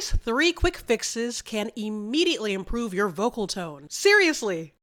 These 3 quick fixes can immediately improve your vocal tone. Seriously!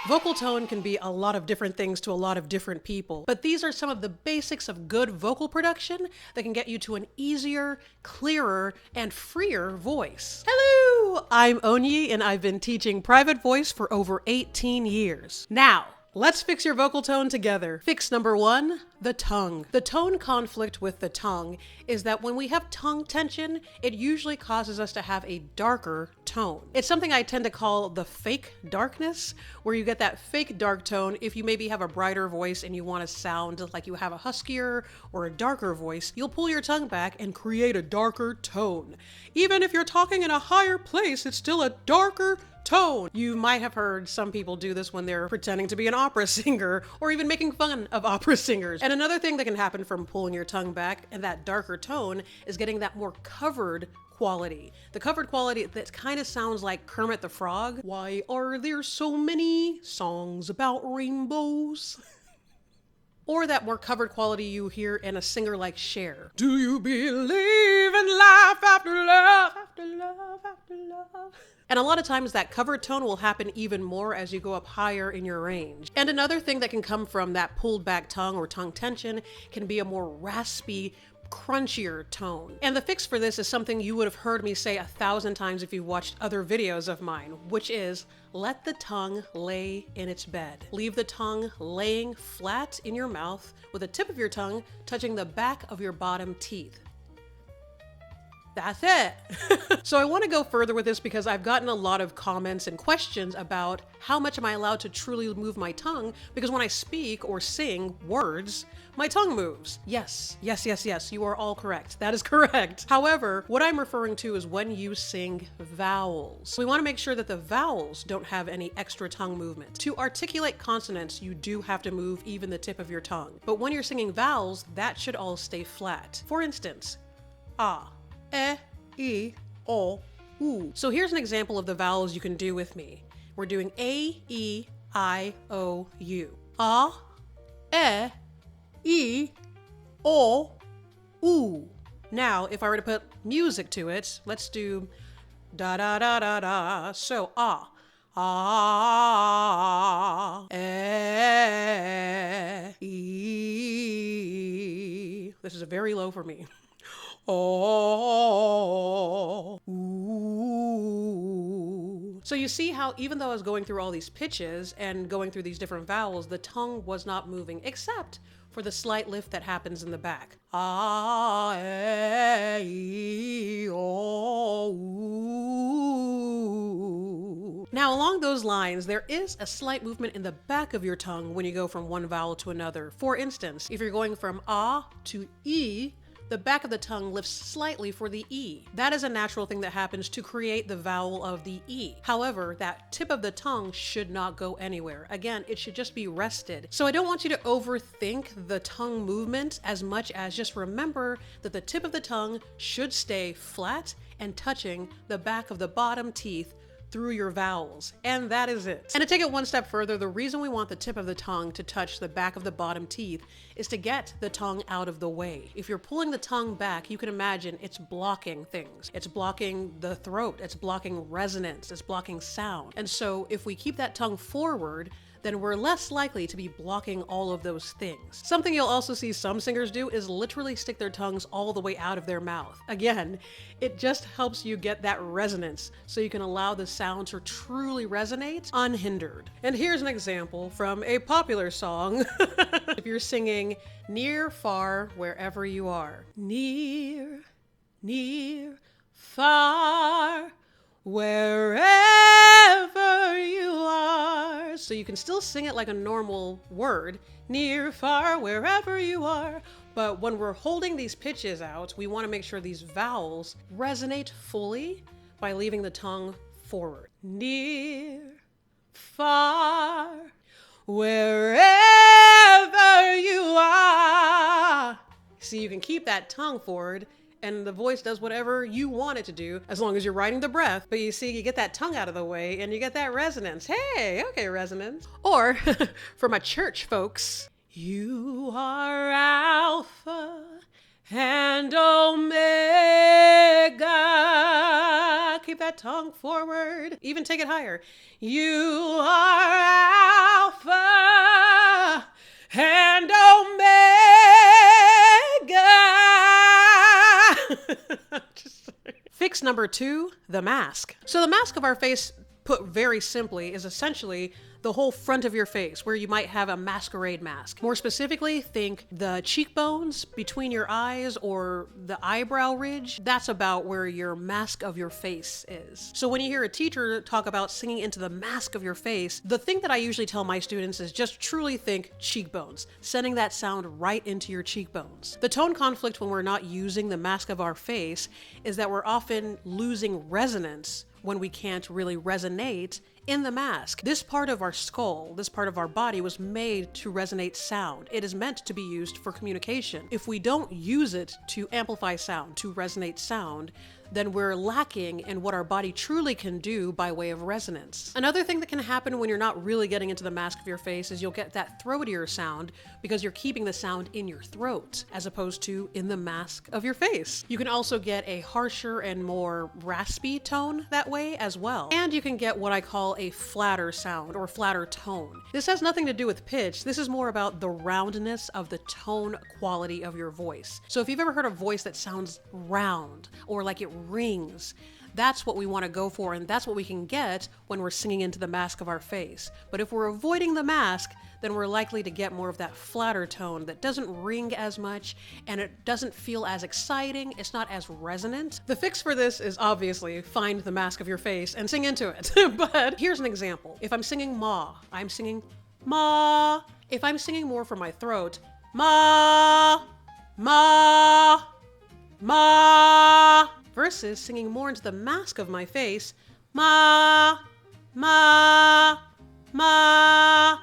Vocal tone can be a lot of different things to a lot of different people, but these are some of the basics of good vocal production that can get you to an easier, clearer, and freer voice. Hello! I'm Onyi, and I've been teaching private voice for over 18 years. Now, let's fix your vocal tone together. Fix number 1, the tongue. The tone conflict with the tongue is that when we have tongue tension, it usually causes us to have a darker tone. It's something I tend to call the fake darkness, where you get that fake dark tone if you maybe have a brighter voice and you want to sound like you have a huskier or a darker voice. You'll pull your tongue back and create a darker tone. Even if you're talking in a higher place, it's still a darker tone. You might have heard some people do this when they're pretending to be an opera singer or even making fun of opera singers. And another thing that can happen from pulling your tongue back and that darker tone is getting that more covered quality. The covered quality that kind of sounds like Kermit the Frog. Why are there so many songs about rainbows? Or that more covered quality you hear in a singer like Cher. Do you believe in life after love, after love, after love? And a lot of times that covered tone will happen even more as you go up higher in your range. And another thing that can come from that pulled back tongue or tongue tension can be a more raspy, crunchier tone. And the fix for this is something you would have heard me say 1,000 times if you watched other videos of mine, which is let the tongue lay in its bed. Leave the tongue laying flat in your mouth with the tip of your tongue touching the back of your bottom teeth. That's it. So I want to go further with this because I've gotten a lot of comments and questions about how much am I allowed to truly move my tongue, because when I speak or sing words, my tongue moves. Yes, you are all correct. That is correct. However, what I'm referring to is when you sing vowels. We want to make sure that the vowels don't have any extra tongue movement. To articulate consonants, you do have to move even the tip of your tongue. But when you're singing vowels, that should all stay flat. For instance, ah, e, o, u. So here's an example of the vowels you can do with me. We're doing a, e, I, o, u. A, e, o, u. Now, if I were to put music to it, let's do da da da da da. So e. This is very low for me. Oh, ooh. So you see how even though I was going through all these pitches and going through these different vowels, the tongue was not moving except for the slight lift that happens in the back. Ah, e, o, ooh. Now along those lines, there is a slight movement in the back of your tongue when you go from one vowel to another. For instance, if you're going from ah to e, the back of the tongue lifts slightly for the E. That is a natural thing that happens to create the vowel of the E. However, that tip of the tongue should not go anywhere. Again, it should just be rested. So I don't want you to overthink the tongue movement as much as just remember that the tip of the tongue should stay flat and touching the back of the bottom teeth through your vowels, and that is it. And to take it one step further, the reason we want the tip of the tongue to touch the back of the bottom teeth is to get the tongue out of the way. If you're pulling the tongue back, you can imagine it's blocking things. It's blocking the throat, it's blocking resonance, it's blocking sound. And so if we keep that tongue forward, then we're less likely to be blocking all of those things. Something you'll also see some singers do is literally stick their tongues all the way out of their mouth. Again, it just helps you get that resonance so you can allow the sound to truly resonate unhindered. And here's an example from a popular song. If you're singing near, far, wherever you are. Near, near, far, wherever you are. So you can still sing it like a normal word, near, far, wherever you are. But when we're holding these pitches out, we want to make sure these vowels resonate fully by leaving the tongue forward. Near, far, wherever you are. See, you can keep that tongue forward and the voice does whatever you want it to do as long as you're riding the breath. But you see, you get that tongue out of the way and you get that resonance. Hey, okay, resonance. Or for my church folks, you are Alpha tongue forward. Even take it higher. You are Alpha and Omega. Fix number 2, the mask. So the mask of our face, put very simply, is essentially the whole front of your face, where you might have a masquerade mask. More specifically, think the cheekbones between your eyes or the eyebrow ridge. That's about where your mask of your face is. So when you hear a teacher talk about singing into the mask of your face, the thing that I usually tell my students is just truly think cheekbones, sending that sound right into your cheekbones. The tone conflict when we're not using the mask of our face is that we're often losing resonance when we can't really resonate in the mask. This part of our skull, this part of our body was made to resonate sound. It is meant to be used for communication. If we don't use it to amplify sound, to resonate sound, then we're lacking in what our body truly can do by way of resonance. Another thing that can happen when you're not really getting into the mask of your face is you'll get that throatier sound because you're keeping the sound in your throat as opposed to in the mask of your face. You can also get a harsher and more raspy tone that way as well. And you can get what I call a flatter sound or flatter tone. This has nothing to do with pitch. This is more about the roundness of the tone quality of your voice. So if you've ever heard a voice that sounds round or like it rings, that's what we want to go for, and that's what we can get when we're singing into the mask of our face. But if we're avoiding the mask, then we're likely to get more of that flatter tone that doesn't ring as much and it doesn't feel as exciting. It's not as resonant. The fix for this is obviously find the mask of your face and sing into it. But here's an example. If I'm singing ma, I'm singing ma. If I'm singing more from my throat, ma, ma, ma, versus singing more into the mask of my face, ma, ma, ma,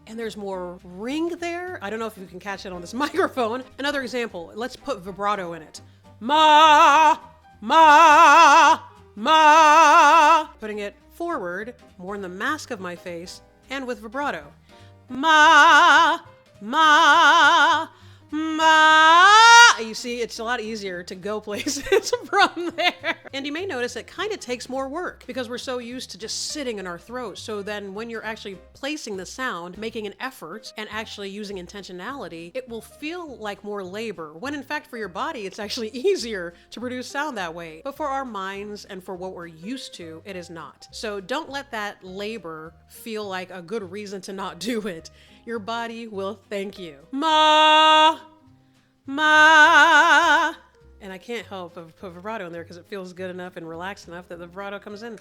and there's more ring there. I don't know if you can catch it on this microphone. Another example, let's put vibrato in it. Ma, ma, ma, putting it forward, more in the mask of my face, and with vibrato. Ma, ma, ma. You see, it's a lot easier to go places from there. And you may notice it kind of takes more work because we're so used to just sitting in our throat. So then when you're actually placing the sound, making an effort and actually using intentionality, it will feel like more labor, when in fact for your body, it's actually easier to produce sound that way. But for our minds and for what we're used to, it is not. So don't let that labor feel like a good reason to not do it. Your body will thank you. Ma, ma. And I can't help but put vibrato in there because it feels good enough and relaxed enough that the vibrato comes in.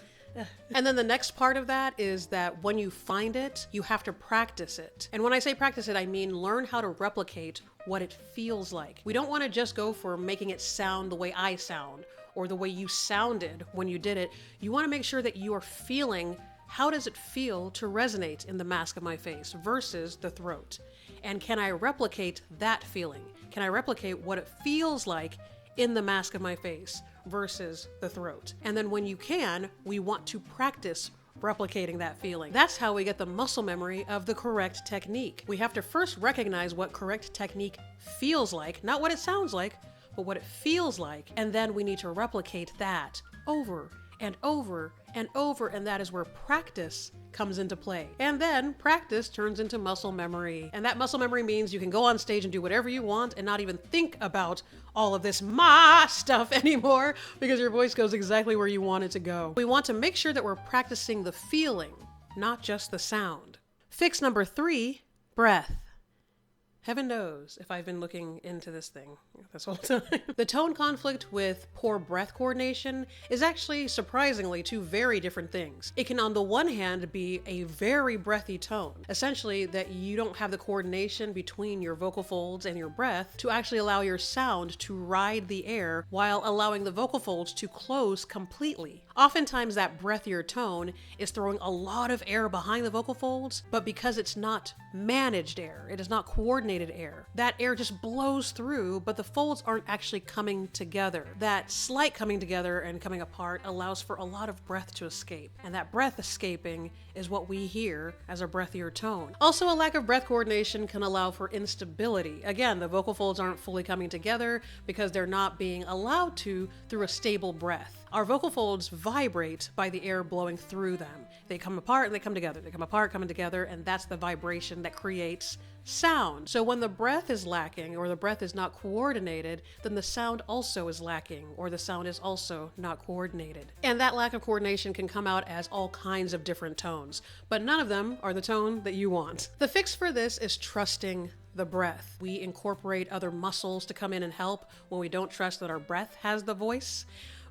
And then the next part of that is that when you find it, you have to practice it. And when I say practice it, I mean learn how to replicate what it feels like. We don't want to just go for making it sound the way I sound or the way you sounded when you did it. You want to make sure that you are feeling how does it feel to resonate in the mask of my face versus the throat? And can I replicate that feeling? Can I replicate what it feels like in the mask of my face versus the throat? And then when you can, we want to practice replicating that feeling. That's how we get the muscle memory of the correct technique. We have to first recognize what correct technique feels like, not what it sounds like, but what it feels like. And then we need to replicate that over and over and over, and that is where practice comes into play. And then practice turns into muscle memory. And that muscle memory means you can go on stage and do whatever you want and not even think about all of this ma stuff anymore because your voice goes exactly where you want it to go. We want to make sure that we're practicing the feeling, not just the sound. Fix number 3, breath. Heaven knows if I've been looking into this thing this whole time. The tone conflict with poor breath coordination is actually surprisingly 2 very different things. It can on the one hand be a very breathy tone, essentially that you don't have the coordination between your vocal folds and your breath to actually allow your sound to ride the air while allowing the vocal folds to close completely. Oftentimes that breathier tone is throwing a lot of air behind the vocal folds, but because it's not managed air, it is not coordinated air, that air just blows through, but the folds aren't actually coming together. That slight coming together and coming apart allows for a lot of breath to escape, and that breath escaping is what we hear as a breathier tone. Also, a lack of breath coordination can allow for instability. Again, the vocal folds aren't fully coming together because they're not being allowed to through a stable breath. Our vocal folds vibrate by the air blowing through them. They come apart and they come together. They come apart, coming together, and that's the vibration that creates sound. So when the breath is lacking or the breath is not coordinated, then the sound also is lacking or the sound is also not coordinated. And that lack of coordination can come out as all kinds of different tones, but none of them are the tone that you want. The fix for this is trusting the breath. We incorporate other muscles to come in and help when we don't trust that our breath has the voice.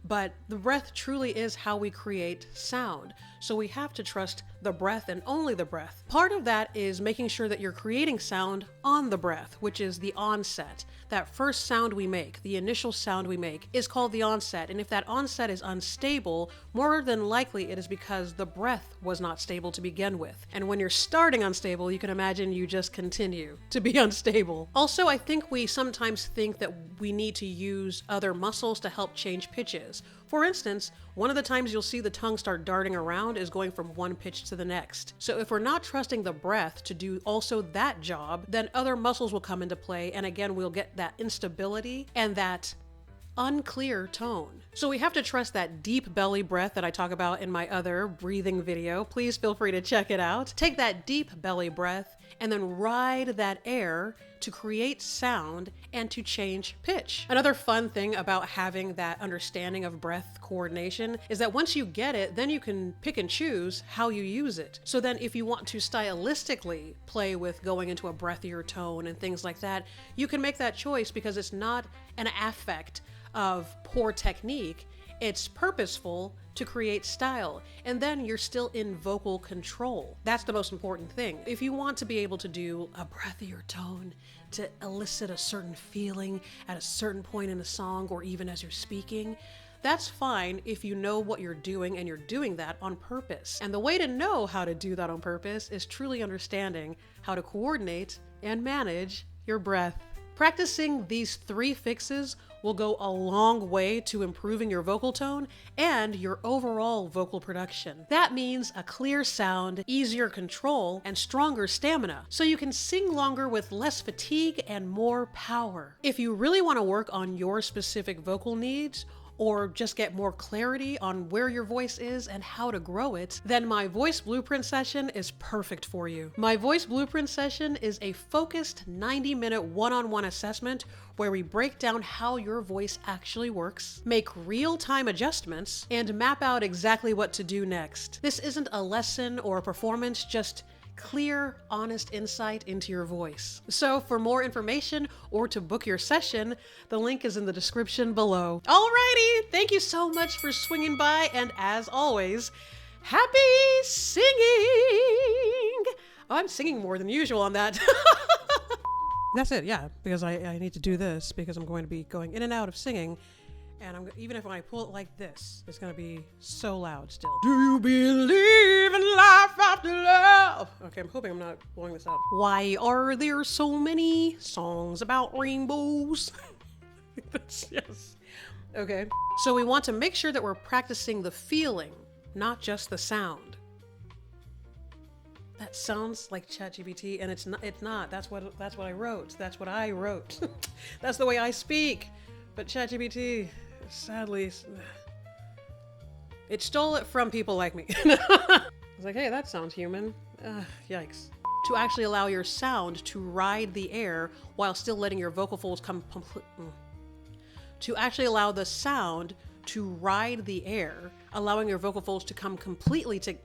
But the breath truly is how we create sound. So we have to trust the breath and only the breath. Part of that is making sure that you're creating sound on the breath, which is the onset. That first sound we make, the initial sound we make, is called the onset. And if that onset is unstable, more than likely it is because the breath was not stable to begin with. And when you're starting unstable, you can imagine you just continue to be unstable. Also, I think we sometimes think that we need to use other muscles to help change pitches. For instance, one of the times you'll see the tongue start darting around is going from one pitch to the next. So if we're not trusting the breath to do also that job, then other muscles will come into play, and again, we'll get that instability and that unclear tone. So we have to trust that deep belly breath that I talk about in my other breathing video. Please feel free to check it out. Take that deep belly breath and then ride that air to create sound and to change pitch. Another fun thing about having that understanding of breath coordination is that once you get it, then you can pick and choose how you use it. So then if you want to stylistically play with going into a breathier tone and things like that, you can make that choice because it's not an affect of poor technique. It's purposeful to create style, and then you're still in vocal control. That's the most important thing. If you want to be able to do a breathier tone to elicit a certain feeling at a certain point in a song or even as you're speaking, that's fine if you know what you're doing and you're doing that on purpose. And the way to know how to do that on purpose is truly understanding how to coordinate and manage your breath. Practicing these 3 fixes will go a long way to improving your vocal tone and your overall vocal production. That means a clear sound, easier control, and stronger stamina, so you can sing longer with less fatigue and more power. If you really want to work on your specific vocal needs, or just get more clarity on where your voice is and how to grow it, then my Voice Blueprint session is perfect for you. My Voice Blueprint session is a focused 90-minute one-on-one assessment where we break down how your voice actually works, make real-time adjustments, and map out exactly what to do next. This isn't a lesson or a performance, just clear, honest insight into your voice. So for more information or to book your session, the link is in the description below. Alrighty, thank you so much for swinging by, and as always, happy singing! Oh, I'm singing more than usual on that. That's it, yeah, because I need to do this because I'm going to be going in and out of singing. And even if I pull it like this, it's going to be so loud still. Do you believe in life after love? Okay, I'm hoping I'm not blowing this out. Why are there so many songs about rainbows? Yes. Okay. So we want to make sure that we're practicing the feeling, not just the sound. That sounds like ChatGPT, and it's not. That's what I wrote. That's what I wrote. That's the way I speak. But ChatGPT, sadly, it stole it from people like me. I was like, hey, that sounds human. Yikes. To actually allow your sound to ride the air while still letting your vocal folds come to actually allow the sound to ride the air, allowing your vocal folds to come completely to